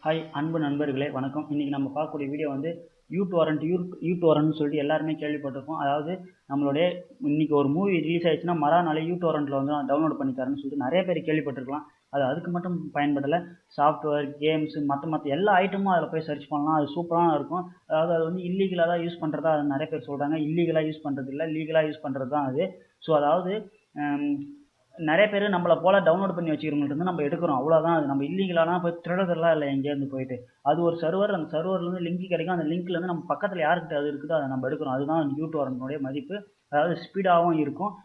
Hi அன்பு நண்பர்களே வணக்கம். இன்றைக்கி நம்ம பார்க்கக்கூடிய வீடியோ வந்து யூடோரண்ட் சொல்லிட்டு எல்லாருமே கேள்விப்பட்டிருக்கோம். அதாவது நம்மளுடைய இன்றைக்கி ஒரு மூவி ரிலீஸ் ஆயிடுச்சுன்னா மறுநாளே யூடோரண்ட்டில் வந்து டவுன்லோட் பண்ணி தரேன்னு சொல்லிட்டு நிறைய பேர் கேள்விப்பட்டிருக்கலாம். அது அதுக்கு மட்டும் பயன்படலை, சாஃப்ட்வேர் கேம்ஸு மற்ற எல்லா ஐட்டமும் அதில் போய் சர்ச் பண்ணலாம். அது சூப்பராக இருக்கும். அதாவது அது வந்து இல்லீகலாக தான் யூஸ் பண்ணுறதா அது நிறைய பேர் சொல்கிறாங்க. இல்லீகலாக யூஸ் பண்ணுறது இல்லை, லீகலாக யூஸ் பண்ணுறது தான் அது. ஸோ அதாவது நிறைய பேர் நம்மளை போல் டவுன்லோட் பண்ணி வச்சுக்கிறவங்கள்ட்ட நம்ம எடுக்கிறோம், அவ்வளோதான். அது நம்ம இல்லீகலாலாம் போய் திருடுறதெல்லாம் இல்லை எங்கேருந்து போயிட்டு. அது ஒரு சர்வர், அந்த சர்வர்லேருந்து லிங்க் கிடைக்கும். அந்த லிங்க்லேருந்து நம்ம பக்கத்தில் யாருக்கிட்ட அது இருக்குதோ அதை நம்ம எடுக்கிறோம். அதுதான் யூடோரண்ட்னுடைய மதிப்பு. அதாவது ஸ்பீடாகவும் இருக்கும்.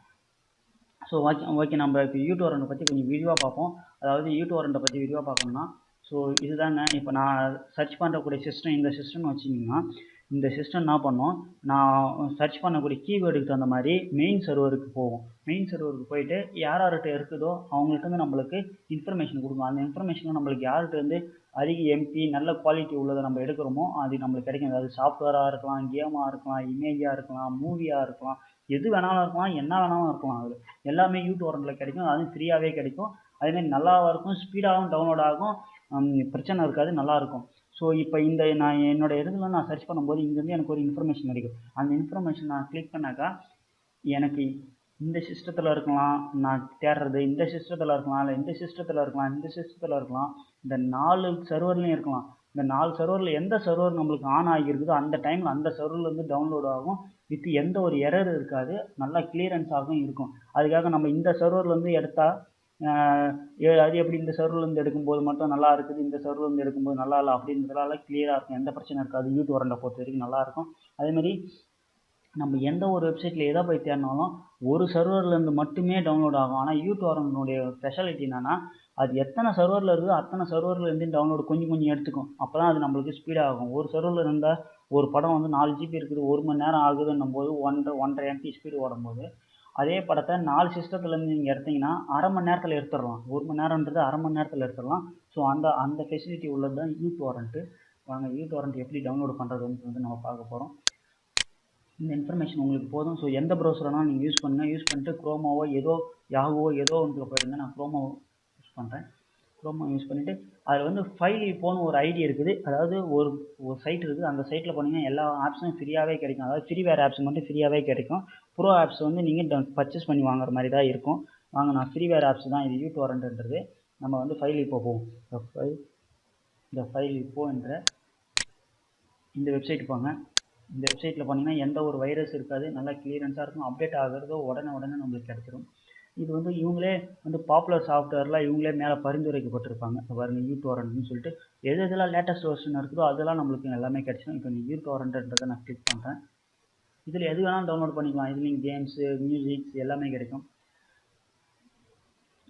ஸோ ஓகே நம்ம இப்போ யூடோரண்ட்டை பற்றி கொஞ்சம் விரிவாக பார்ப்போம். அதாவது யூடோரண்ட்டை பற்றி விரிவாக பார்க்கணும்னா ஸோ இதுதாங்க. இப்போ நான் சர்ச் பண்ணுறக்கூடிய சிஸ்டம் இந்த சிஸ்டம்னு வச்சிங்கன்னா, இந்த சிஸ்டம் என்ன பண்ணோம், நான் சர்ச் பண்ணக்கூடிய கீவேர்டுக்கு தகுந்த மாதிரி மெயின் சர்வருக்கு போகும். மெயின் சர்வருக்கு போயிட்டு யார்கிட்ட இருக்குதோ அவங்கள்ட்ட வந்து நம்மளுக்கு இன்ஃபர்மேஷன் கொடுக்கும். அந்த இன்ஃபர்மேஷனில் நம்மளுக்கு யார்கிட்ட வந்து அதிக எம்பி நல்ல குவாலிட்டி உள்ளதை நம்ம எடுக்கிறோமோ அது நம்மளுக்கு கிடைக்கும். அதாவது சாஃப்ட்வேராக இருக்கலாம், கேமாக இருக்கலாம், இமேஜாக இருக்கலாம், மூவியாக இருக்கலாம், எது வேணாலும் இருக்கலாம், என்ன வேணாலும் இருக்கலாம். அதில் எல்லாமே யூடோரண்ட்டில் கிடைக்கும். அதுவும் ஃப்ரீயாகவே கிடைக்கும். அதேமாதிரி நல்லாவும் இருக்கும், ஸ்பீடாகவும் டவுன்லோட் ஆகும், பிரச்சனை இருக்காது, நல்லாயிருக்கும். ஸோ இப்போ இந்த நான் என்னோடய இதில் நான் சர்ச் பண்ணும்போது இங்கேருந்து எனக்கு ஒரு இன்ஃபர்மேஷன் கிடைக்கும். அந்த இன்ஃபர்மேஷன் நான் கிளிக் பண்ணாக்கா எனக்கு இந்த சிஸ்டத்தில் இருக்கலாம், நான் தேடுறது இந்த சிஸ்டத்தில் இருக்கலாம், இல்லை இந்த சிஸ்டத்தில் இருக்கலாம், இந்த சிஸ்டத்தில் இருக்கலாம், இந்த 4 சர்வர்லேயும் இருக்கலாம். இந்த 4 சர்வரில் எந்த சர்வர் நம்மளுக்கு ஆன் ஆகியிருக்குதோ அந்த டைமில் அந்த சர்வர்லேருந்து டவுன்லோட் ஆகும். வித் எந்த ஒரு எரர் இருக்காது, நல்லா கிளியரன்ஸாகவும் இருக்கும். அதுக்காக நம்ம இந்த சர்வர்லேருந்து எடுத்தால் அது எப்படி இந்த சர்வர்லேருந்து எடுக்கும்போது மட்டும் நல்லா இருக்குது, இந்த சர்வர்லேருந்து எடுக்கும்போது நல்லா இல்லை அப்படின்றதுனால கிளியராக இருக்கும், எந்த பிரச்சனை இருக்காது. யூடோரண்ட்டை பொறுத்த வரைக்கும் நல்லாயிருக்கும். அதேமாதிரி நம்ம எந்த ஒரு வெப்சைட்டில் எதை போய் தேடினாலும் ஒரு சர்வர்லேருந்து மட்டுமே டவுன்லோட் ஆகும். ஆனால் யூடோரண்ட்னுடைய ஸ்பெஷாலிட்டி என்னென்னா, அது எத்தனை சர்வரில் இருக்குதோ அத்தனை சர்வர்லேருந்து டவுன்லோடு கொஞ்சம் எடுத்துக்கும். அப்போ தான் அது நம்மளுக்கு ஸ்பீடாக ஆகும். ஒரு சர்வரில் இருந்தால் ஒரு படம் வந்து 4 GB இருக்குது, 1 மணி நேரம் ஆகுதுன்னும் போது 1.5 MB ஸ்பீடு ஓடும்போது, அதே படத்தை 4 சிஸ்டத்துலேருந்து நீங்கள் எடுத்தீங்கன்னா அரை மணி நேரத்தில் எடுத்துடலாம். 1 மணி நேரன்றது அரை மணி நேரத்தில் எடுத்துடலாம். ஸோ அந்த ஃபெசிலிட்டி உள்ளது தான் யூடோரண்ட்டு. வாங்க யூடோரண்ட் எப்படி டவுன்லோட் பண்ணுறதுன்னு வந்து நம்ம பார்க்க போகிறோம். இந்த இன்ஃபர்மேஷன் உங்களுக்கு போதும். ஸோ எந்த ப்ரௌசர்னால் நீங்கள் யூஸ் பண்ணுங்கள். யூஸ் பண்ணிட்டு குரோமாவோ யாஹூவோ ஏதோ ஒன்றில் போயிடுங்க. நான் குரோமா யூஸ் பண்ணுறேன். குரோமா யூஸ் பண்ணிவிட்டு அதில் வந்து ஃபைல் இப்போன்னு ஒரு ஐடி இருக்குது. அதாவது ஒரு சைட் இருக்குது. அந்த சைட்டில் போனீங்கன்னா எல்லா ஆப்ஸும் ஃப்ரீயாகவே கிடைக்கும். அதாவது ஃப்ரீவேர் ஆப்ஸ் மட்டும் ஃப்ரீயாகவே கிடைக்கும். ப்ரோ ஆப்ஸ் வந்து நீங்கள் பர்ச்சேஸ் பண்ணி வாங்குற மாதிரி தான் இருக்கும். வாங்க, நான் ஃப்ரீவேர் ஆப்ஸ் தான் இது யூடோரண்ட்ன்றது. நம்ம வந்து ஃபைல் இப்போ போவோம். இந்த ஃபைல் இப்போ என்ற இந்த வெப்சைட் போங்க. இந்த வெப்சைட்டில் போனீங்கன்னா எந்த ஒரு வைரஸ் இருக்காது, நல்லா கிளியரன்ஸாக இருக்கும். அப்டேட் ஆகிறதோ உடனே நம்மளுக்கு கிடச்சிடும். இது வந்து இவங்களே வந்து பாப்புலர் சாஃப்ட்வேர்லாம் இவங்களே மேலே பரிந்துரைக்கப்பட்டிருப்பாங்க. பாருங்கள் யூடோரண்ட்னு சொல்லிட்டு எதெல்லாம் லேட்டஸ்ட் வெர்ஷன் இருக்குதோ அதெல்லாம் நம்மளுக்கு எல்லாமே கிடச்சிடும். இப்போ நீங்கள் யூடோரண்ட்ன்றதை நான் கிளிக் பண்ணுறேன். இதில் எது வேணாலும் டவுன்லோட் பண்ணிக்கலாம். இதுலேயும் கேம்ஸு, மியூசிக்ஸ் எல்லாமே கிடைக்கும்.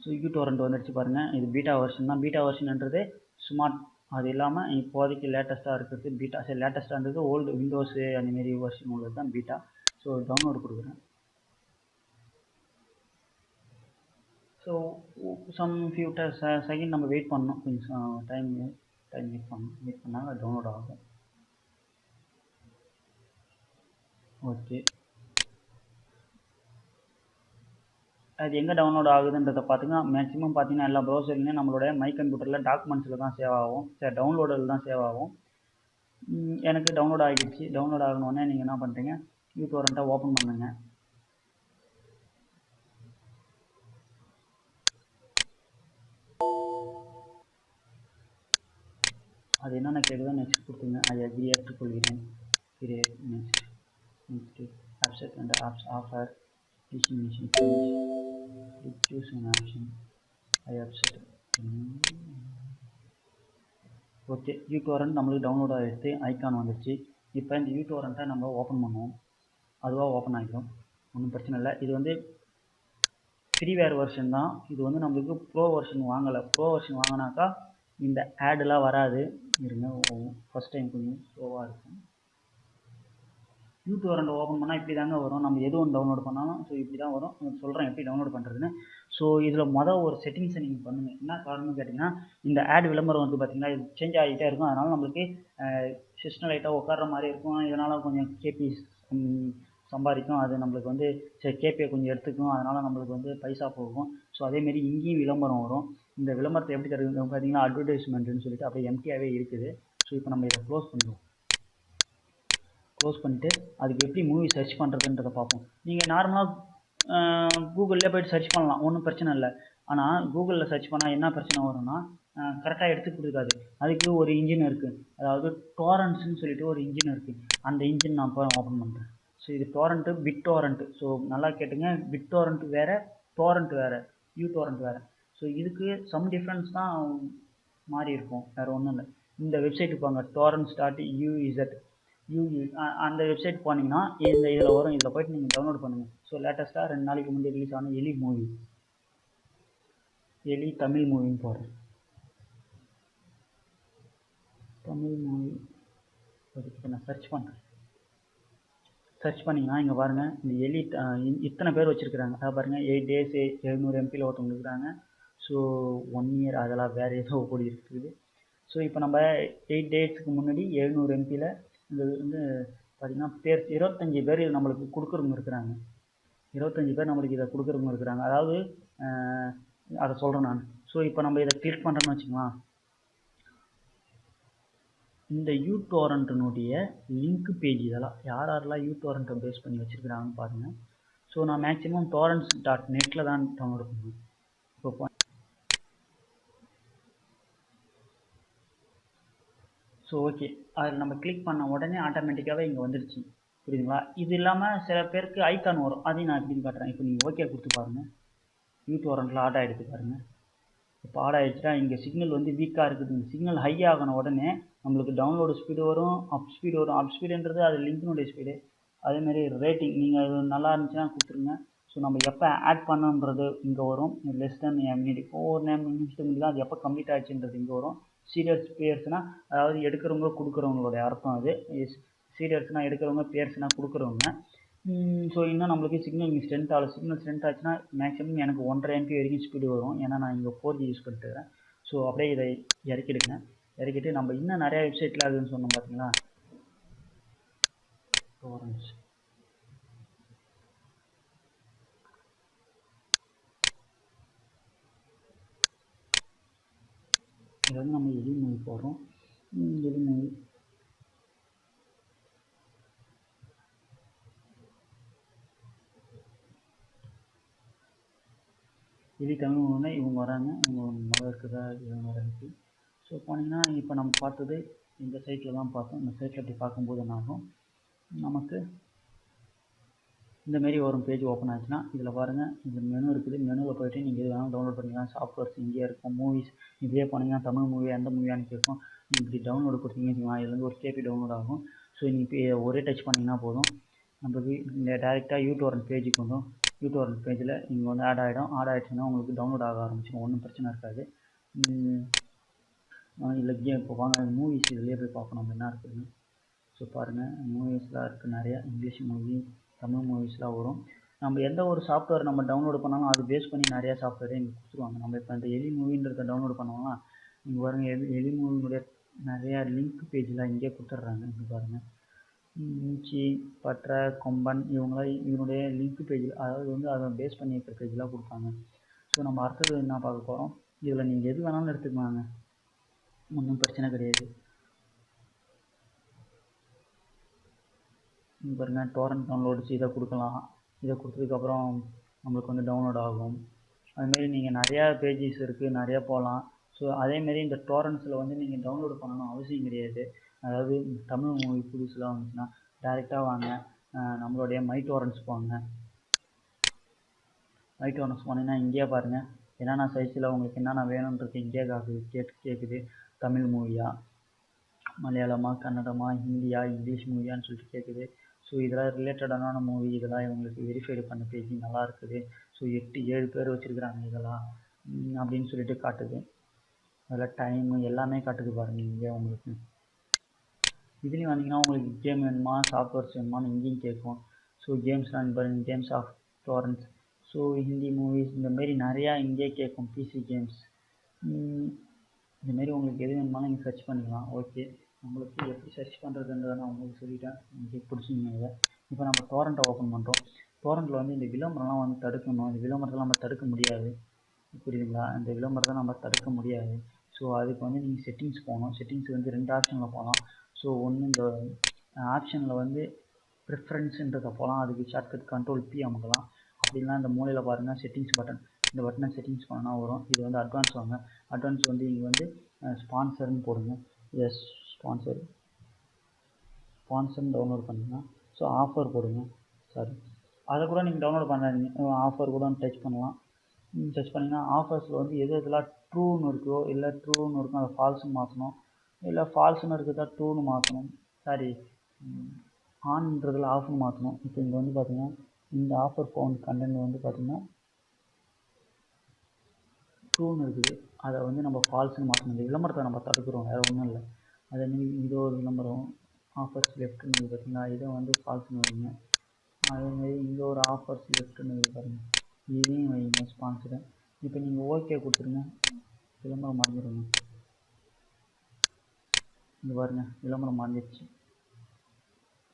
ஸோ யூடோரண்ட் வந்துடுச்சு பாருங்கள். இது பீட்டா வெர்ஷன் தான். பீட்டா வெர்ஷன்ன்றது ஸ்மார்ட், அது இல்லாமல் இப்போதைக்கு லேட்டஸ்ட்டாக இருக்கிறது பீட்டா. சரி, லேட்டஸ்ட்டான்றது ஓல்டு விண்டோஸு அந்தமாரி வெர்ஷன் உள்ளது தான் பீட்டா. ஸோ டவுன்லோடு கொடுக்குறேன். ஸோ சம் ஃபியூ செகண்ட் நம்ம வெயிட் பண்ணணும். கொஞ்சம் டைம் வெயிட் பண்ணால் டவுன்லோட் ஆகும். ஓகே, அது எங்கே டவுன்லோட் ஆகுதுன்றதை பார்த்திங்கன்னா மேக்ஸிமம் பார்த்தீங்கன்னா எல்லா ப்ரௌசர்லையும் நம்மளுடைய மை கம்ப்யூட்டரில் டாக்குமெண்ட்ஸில் தான் சேவ் ஆகும். சரி, டவுன்லோடில் தான் சேவ் ஆகும். எனக்கு டவுன்லோட் ஆகிடுச்சு. டவுன்லோட் ஆகணுன்னே நீங்கள் என்ன பண்ணுறீங்க, யூடோரண்ட்டை ஓப்பன் பண்ணுங்கள். அது என்னென்ன கேட்குதோ நெக்ஸ்ட் கொடுத்துங்க. ஐ அக்ரி ஏற்றுக்கொள்கிறேன். Create next offset and apps offer dismission choose an option. I upset. Okay, uTorrent நம்மளுக்கு டவுன்லோட் ஆகிடுச்சு. ஐக்கான் வந்துடுச்சு. இப்போ இந்த யூடோரண்ட்டை நம்ம ஓப்பன் பண்ணுவோம். அதுவாக ஓப்பன் ஆகிடும், ஒன்றும் பிரச்சனை இல்லை. இது வந்து ஃப்ரீவேர் வெர்ஷன் தான். இது வந்து நம்மளுக்கு ப்ரோ வெர்ஷன் வாங்கலை. ப்ரோ வெர்ஷன் வாங்கினாக்கா இந்த ஆடெலாம் வராது. இருங்க, ஃபஸ்ட் டைம் கொஞ்சம் ஸ்லோவாக இருக்கும். யூடோரண்ட் ஓப்பன் பண்ணால் இப்படி தாங்க வரும். நம்ம எது ஒன்று டவுன்லோட் பண்ணாலும் ஸோ இப்படி தான் வரும். சொல்கிறேன் எப்படி டவுன்லோட் பண்ணுறதுன்னு. ஸோ இதில் ஒரு செட்டிங்ஸை நீங்கள் பண்ணுங்கள். என்ன காரணம்னு கேட்டிங்கன்னா, இந்த ஆட் விளம்பரம் வந்து பார்த்திங்கன்னா இது சேஞ்ச் ஆகிட்டே இருக்கும். அதனால் நம்மளுக்கு சிஸ்டம் லைட்டாக உட்கார்ற மாதிரி இருக்கும். இதனால் கொஞ்சம் கேபி சம்பாதிக்கும். அது நம்மளுக்கு வந்து சரி கேபியை கொஞ்சம் எடுத்துக்கும். அதனால் நம்மளுக்கு வந்து பைசா போகும். ஸோ அதேமாரி இங்கேயும் விளம்பரம் வரும். இந்த விளம்பரத்தை எப்படி தருது பார்த்தீங்கன்னா அட்வர்டைஸ்மெண்ட்னு சொல்லிட்டு அப்படியே எம்டியாகவே இருக்குது. ஸோ இப்போ நம்ம இதை க்ளோஸ் பண்ணிடுவோம். க்ளோஸ் பண்ணிவிட்டு அதுக்கு எப்படி மூவி சர்ச் பண்ணுறதுன்றதை பார்ப்போம். நீங்கள் நார்மலாக கூகுளில் போய்ட்டு சர்ச் பண்ணலாம், ஒன்றும் பிரச்சனை இல்லை. ஆனால் கூகுளில் சர்ச் பண்ணால் என்ன பிரச்சனை வரும்னா கரெக்டாக எடுத்து கொடுக்காது. அதுக்கு ஒரு இன்ஜின் இருக்குது, அதாவது டோரண்ட்ஸ்னு சொல்லிட்டு ஒரு இன்ஜின் இருக்குது. அந்த இன்ஜின் நான் இப்போ ஓப்பன் பண்ணுறேன். ஸோ இது டோரண்ட்டு, பிட் டோரண்ட்டு. ஸோ நல்லா கேட்டுங்க, பிட் டோரண்ட் வேறு, டோரண்ட் வேறு, யூ டோரண்ட் வேறு. ஸோ இதுக்கு சம் டிஃப்ரென்ஸ் தான் மாறி இருக்கும், வேறு ஒன்றும் இல்லை. இந்த வெப்சைட்டுக்கு போங்க, torrents.uz அந்த வெப்சைட் போனீங்கன்னா இதில் வரும். இதில் போய்ட்டு நீங்கள் டவுன்லோட் பண்ணுங்கள். ஸோ லேட்டஸ்ட்டாக 2 நாளைக்கு முன்னாடி ரிலீஸ் ஆன எலி மூவி, எலி தமிழ் மூவின்னு போடுறேன். தமிழ் மூவி அதுக்கு நான் சர்ச் பண்ணுறேன். சர்ச் பண்ணிங்கன்னா இங்கே பாருங்கள், இந்த எலி இத்தனை பேர் வச்சுருக்குறாங்க. அதை பாருங்கள், 8 days 700 MPயில் ஒருத்தவங்க இருக்கிறாங்க. ஸோ 1 year அதெல்லாம் வேறு ஏதோ ஓடி இருக்குது. ஸோ இப்போ நம்ம 8 daysக்கு முன்னாடி 700 MPயில் இது வந்து பார்த்திங்கன்னா 25 பேர் இது நம்மளுக்கு கொடுக்குறவங்க இருக்கிறாங்க. 25 பேர் நம்மளுக்கு இதை கொடுக்குறவங்க இருக்கிறாங்க. அதாவது அதை சொல்கிறேன் நான். ஸோ இப்போ நம்ம இதை கிளிக் பண்ணுறேன்னு வச்சுக்கலாம். இந்த யூடோரண்ட்னுடைய லிங்க் பேஜ் இதெல்லாம் யாரெல்லாம் யூடோரண்ட்டை பேஸ் பண்ணி வச்சுருக்கிறாங்கன்னு பாருங்கள். ஸோ நான் மேக்ஸிமம் torrents.net தான் டவுன்லோட் பண்ணுவேன். இப்போ ஸோ ஓகே, அதில் நம்ம கிளிக் பண்ண உடனே ஆட்டோமேட்டிக்காகவே இங்கே வந்துடுச்சு, புரியுதுங்களா? இது இல்லாமல் சில பேருக்கு ஐக்கான் வரும், அதையும் நான் எப்படின்னு காட்டுறேன். இப்போ நீங்கள் ஓகே கொடுத்து பாருங்கள், யூடோரண்ட்டில் ஆட் ஆகிடுது பாருங்கள். இப்போ ஆட் ஆகிடுச்சுன்னா இங்கே சிக்னல் வந்து வீக்காக இருக்குது. இந்த சிக்னல் ஹை ஆகின உடனே நம்மளுக்கு டவுன்லோடு ஸ்பீடு வரும், அப் ஸ்பீடு வரும். அப் ஸ்பீடுன்றது அது லிங்க்னுடைய ஸ்பீடு. அதேமாதிரி ரேட்டிங் நீங்கள் அது நல்லா இருந்துச்சுன்னா கொடுத்துருங்க. ஸோ நம்ம எப்போ ஆட் பண்ணன்றது இங்கே வரும். லெஸ் தென் மினிட், ஒவ்வொரு நிமிஷத்துக்கு தான் அது எப்போ கம்ப்ளீட் ஆகிடுச்சுன்றது இங்கே வரும். சீரியல்ஸ் பேர்ஸ்னால் அதாவது எடுக்கிறவங்க கொடுக்குறவங்களுடைய அர்த்தம். அது சீரியல்ஸ்னால் எடுக்கிறவங்க, பேர்ஸ்னால் கொடுக்குறவங்க. ஸோ இன்னும் நம்மளுக்கு சிக்னல் இங்கே ஸ்ட்ரென்த் ஆகல. சிக்னல் ஸ்ட்ரென்த் ஆச்சுன்னா மேக்ஸிமம் எனக்கு 1.5 MB வரைக்கும் ஸ்பீடு வரும், ஏன்னா நான் இங்கே 4G யூஸ் பண்ணிட்டுருக்கேன். ஸோ அப்படியே இதை இறக்கிடுங்க. இறக்கிட்டு நம்ம இன்னும் நிறையா வெப்சைட்டில் அதுன்னு சொன்னோம் பார்த்தீங்களா, டோரண்ட்ஸ். இது வந்து நம்ம எலி மூவி போடுறோம். எலி மூவி எலி தமிழ் மூவினா இவங்க வராங்க, இவங்க மழை இருக்குதா இவங்க வராங்க. ஸோ போனீங்கன்னா இப்போ நம்ம பார்த்தது இந்த சைட்டில் தான் பார்த்தோம். இந்த சைட்டில் அப்படி பார்க்கும்போது என்ன ஆகும், நமக்கு இந்தமாரி வரும். பேஜ் ஓப்பன் ஆச்சுன்னா இதில் பாருங்கள், இந்த மெனு இருக்குது. மெனுவில் போய்ட்டு நீங்கள் எது வேணாலும் டவுன்லோட் பண்ணிக்கலாம். சாஃப்ட்வேர்ஸ் இங்கேயே இருக்கும். மூவிஸ் இதே போனீங்கன்னா தமிழ் மூவி எந்த மூவியானு கேட்கும். நீங்கள் இப்படி டவுன்லோடு கொடுத்தீங்கன்னு வச்சுக்கலாம், இதுலேருந்து ஒரு KB டவுன்லோட் ஆகும். ஸோ நீங்கள் ஒரே டச் பண்ணிங்கன்னா போதும், நம்மளுக்கு இந்த டேரெக்டாக யூடோரண்ட் பேஜுக்கு வரும். யூடோரண்ட் பேஜில் நீங்கள் வந்து ஆட் ஆகிடும். ஆட் ஆகிடுச்சுன்னா உங்களுக்கு டவுன்லோட் ஆக ஆரம்பிச்சிடும், ஒன்றும் பிரச்சனை இருக்காது. இல்லை இப்போ வாங்க மூவிஸ் இதுலேயே போய் பார்க்கணும் நம்ம என்ன இருக்குதுன்னு. ஸோ பாருங்கள், மூவிஸ்லாம் இருக்குது நிறையா. இங்கிலீஷ் மூவி, தமிழ் மூவிஸ்லாம் வரும். நம்ம எந்த ஒரு சாஃப்ட்வேர் நம்ம டவுன்லோடு பண்ணாலும் அது பேஸ் பண்ணி நிறையா சாஃப்ட்வேரே இங்கே கொடுத்துருவாங்க. நம்ம இப்போ இந்த எலி மூவின்றதை டவுன்லோட் பண்ணோம்னா இங்கே பாருங்கள், எலி மூவினுடைய நிறையா லிங்க் பேஜ்லாம் இங்கே கொடுத்துட்றாங்க. இங்கே பாருங்கள், மூச்சி, பற்ற, கொம்பன் இவங்களாம் இதனுடைய லிங்க் பேஜில், அதாவது வந்து அதை பேஸ் பண்ணி இருக்கிற பேஜெலாம் கொடுப்பாங்க. ஸோ நம்ம அடுத்தது என்ன பார்க்க போகிறோம், இதில் நீங்கள் எது வேணாலும் எடுத்துக்கலாங்க, ஒன்றும் பிரச்சனை கிடையாது. பாருங்கள், டோரண்ட் டவுன்லோட்ஸ் இதை கொடுக்கலாம். இதை கொடுத்ததுக்கப்புறம் நம்மளுக்கு வந்து டவுன்லோட் ஆகும். அதுமாரி நீங்கள் நிறையா பேஜஸ் இருக்குது, நிறையா போகலாம். ஸோ அதேமாரி இந்த டோரண்ட்ஸில் வந்து நீங்கள் டவுன்லோடு பண்ணணும் அவசியம் கிடையாது. அதாவது தமிழ் மூவி புதுசுலாம் வந்துச்சுன்னா டேரெக்டாக வாங்க, நம்மளுடைய மை டோரண்ட்ஸ் போங்க. மை டோரண்ட்ஸ் போனீங்கன்னா இங்கேயே பாருங்கள், என்னென்ன சைஸில் உங்களுக்கு என்னென்ன வேணுன்றது இங்கே கேட்குது. தமிழ் மூவியா, மலையாளமா, கன்னடமா, ஹிந்தியா, இங்கிலீஷ் மூவியான்னு சொல்லிட்டு கேட்குது. ஸோ இதெல்லாம் ரிலேட்டடான மூவி, இதெல்லாம் இவங்களுக்கு வெரிஃபைடு பண்ண பேஜ் நல்லா இருக்குது. ஸோ 8-7 பேர் வச்சுருக்குறாங்க இதெல்லாம் அப்படின்னு சொல்லிட்டு காட்டுது. அதில் டைமு எல்லாமே காட்டுது பாருங்கள் இங்கே உங்களுக்கு. இதுலேயும் வந்தீங்கன்னா உங்களுக்கு கேம் வேணுமா, சாஃப்ட்வேர்ஸ் வேணுமான்னு இங்கேயும் கேட்கும். ஸோ கேம்ஸ்லாம் பாருங்கள், games of torrents. So Hindi movies இந்தமாரி நிறையா இங்கே கேட்கும். பிசி கேம்ஸ் இந்தமாரி உங்களுக்கு எது வேணுமாலும் நீங்கள் சர்ச் பண்ணிக்கலாம். ஓகே, உங்களுக்கு எப்படி சர்ச் பண்ணுறதுன்றதை நான் உங்களுக்கு சொல்லிட்டேன், உங்களுக்கு பிடிச்சிங்க இதை. இப்போ நம்ம டோரண்ட்டை ஓப்பன் பண்ணுறோம். டோரண்ட்டில் வந்து இந்த விளம்பரம்லாம் வந்து தடுக்கணும். இந்த விளம்பரத்தெல்லாம் நம்ம தடுக்க முடியாது. புரியுதுங்களா? இந்த விளம்பரத்தை நம்ம தடுக்க முடியாது. ஸோ அதுக்கு வந்து நீங்கள் செட்டிங்ஸ் போகணும். செட்டிங்ஸ் வந்து 2 ஆப்ஷனில் போகலாம். ஸோ ஒன்று இந்த ஆப்ஷனில் வந்து ப்ரிஃபரன்ஸுன்றதை போகலாம். அதுக்கு ஷார்ட்கட் Ctrl+P அமுக்கலாம். அப்படின்னா இந்த மூலையில் பாருங்கள் செட்டிங்ஸ் பட்டன், இந்த பட்டனை செட்டிங்ஸ் பண்ணால் வரும். இது வந்து அட்வான்ஸ் வாங்க. அட்வான்ஸ் வந்து இங்கே வந்து ஸ்பான்சர்னு போடுங்க. எஸ் ஸ்பான்சர்னு டவுன்லோட் பண்ணிங்கன்னா ஸோ ஆஃபர் போடுங்க. சாரி, அதை கூட நீங்கள் டவுன்லோட் பண்ணாதீங்க. ஆஃபர் கூட டச் பண்ணலாம். டச் பண்ணிங்கன்னா ஆஃபர்ஸில் வந்து எது எதெல்லாம் ட்ரூன்னு இருக்கோ, இல்லை ட்ரூன்னு இருக்கும் அதை ஃபால்ஸுன்னு மாற்றணும், இல்லை ஃபால்ஸுன்னு இருக்கிறதா ட்ரூன்னு மாற்றணும். சாரி, ஆன்ன்றதில் ஆஃப்னு மாற்றணும். இப்போ இங்கே வந்து பார்த்திங்கன்னா இந்த ஆஃபர் ஃபவுண்ட் கண்டென்ட் வந்து பார்த்திங்கன்னா ட்ரூன்னு இருக்குது, அதை வந்து நம்ம ஃபால்ஸ்னு மாற்றணும். இந்த விளம்பரத்தை நம்ம தடுக்கிறோம், வேறு ஒன்றும் இல்லை. அதேமாரி இது ஒரு விளம்பரம் ஆஃபர்ஸ் லெஃப்ட்னு பார்த்தீங்கன்னா இதை வந்து ஃபால்ஸ்னு வைங்க. அதேமாரி இங்கே ஒரு ஆஃபர்ஸ் லெஃப்ட்னு பாருங்கள், இதையும் வைங்க ஸ்பான்சரு. இப்போ நீங்கள் ஓகே கொடுத்துருங்க, விளம்பரம் மறைஞ்சிருங்க. இங்கே பாருங்கள் விளம்பரம் மறைஞ்சிருச்சு.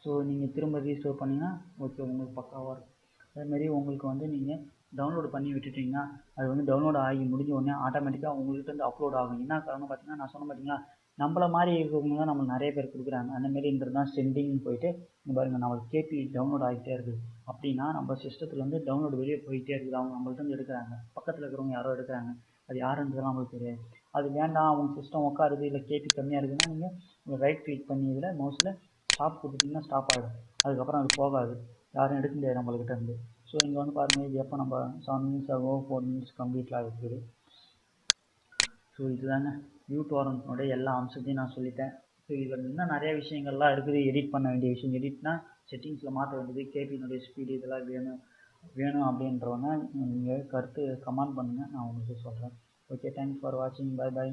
ஸோ நீங்கள் திரும்ப ரீஸ்டோர் பண்ணிங்கன்னா ஓகே, உங்களுக்கு பக்காவாக இருக்கும். அதேமாரி உங்களுக்கு வந்து நீங்கள் டவுன்லோடு பண்ணி விட்டுட்டிங்கன்னா அது வந்து டவுன்லோட் ஆகி முடிஞ்ச உடனே ஆட்டோமேட்டிக்காக உங்கள்கிட்ட வந்து அப்லோட் ஆகும். என்ன காரணம் பார்த்தீங்கன்னா, நான் சொன்ன பார்த்தீங்களா, நம்மள மாதிரி இருக்கிறவங்க தான் நம்மளுக்கு நிறைய பேர் கொடுக்குறாங்க. அந்தமாரின்றது தான் சென்டிங்னு போயிட்டு இங்கே பாருங்கள் நம்மளுக்கு கேபி டவுன்லோட் ஆகிட்டே இருக்குது. அப்படின்னா நம்ம சிஸ்டத்தில் வந்து டவுன்லோடு வெளியே போயிட்டே இருக்குது. அவங்க நம்மள்ட்ட வந்து எடுக்கிறாங்க, பக்கத்தில் இருக்கிறவங்க யாரோ எடுக்கிறாங்க, அது யாருன்றதுலாம் நம்மளுக்கு தெரியாது. அது வேண்டாம், அவங்க சிஸ்டம் உட்காருது, இல்லை கேபி கம்மியாக இருக்குதுன்னா நீங்கள் ரைட் கிளிக் பண்ணி இதில் மோஸ்ட்டில் ஸ்டாப் கொடுத்துட்டிங்கன்னா ஸ்டாப் ஆகிடும். அதுக்கப்புறம் அது போகாது, யாரும் எடுக்க முடியாது நம்மள்கிட்ட இருந்து. ஸோ இங்கே வந்து பாருங்கள், இது எப்போ நம்ம 7 மினிட்ஸ் ஆகும், 4 மினிட்ஸ் கம்ப்ளீட்லாம் இருக்குது. ஸோ இதுதாங்க யூடோரண்ட்னுடைய எல்லா அம்சத்தையும் நான் சொல்லிட்டேன். ஸோ இதில் இன்னும் நிறைய விஷயங்கள்லாம் இருக்குது, எடிட் பண்ண வேண்டிய விஷயம். எடிட்னா செட்டிங்ஸில் மாற்ற வேண்டியது, கேபியினுடைய ஸ்பீடு இதெல்லாம் வேணும் அப்படின்றவங்க நீங்கள் கருத்து கமெண்ட் பண்ணுங்கள், நான் உங்களுக்கு சொல்கிறேன். ஓகே, தேங்க்ஸ் ஃபார் வாட்சிங். Bye bye.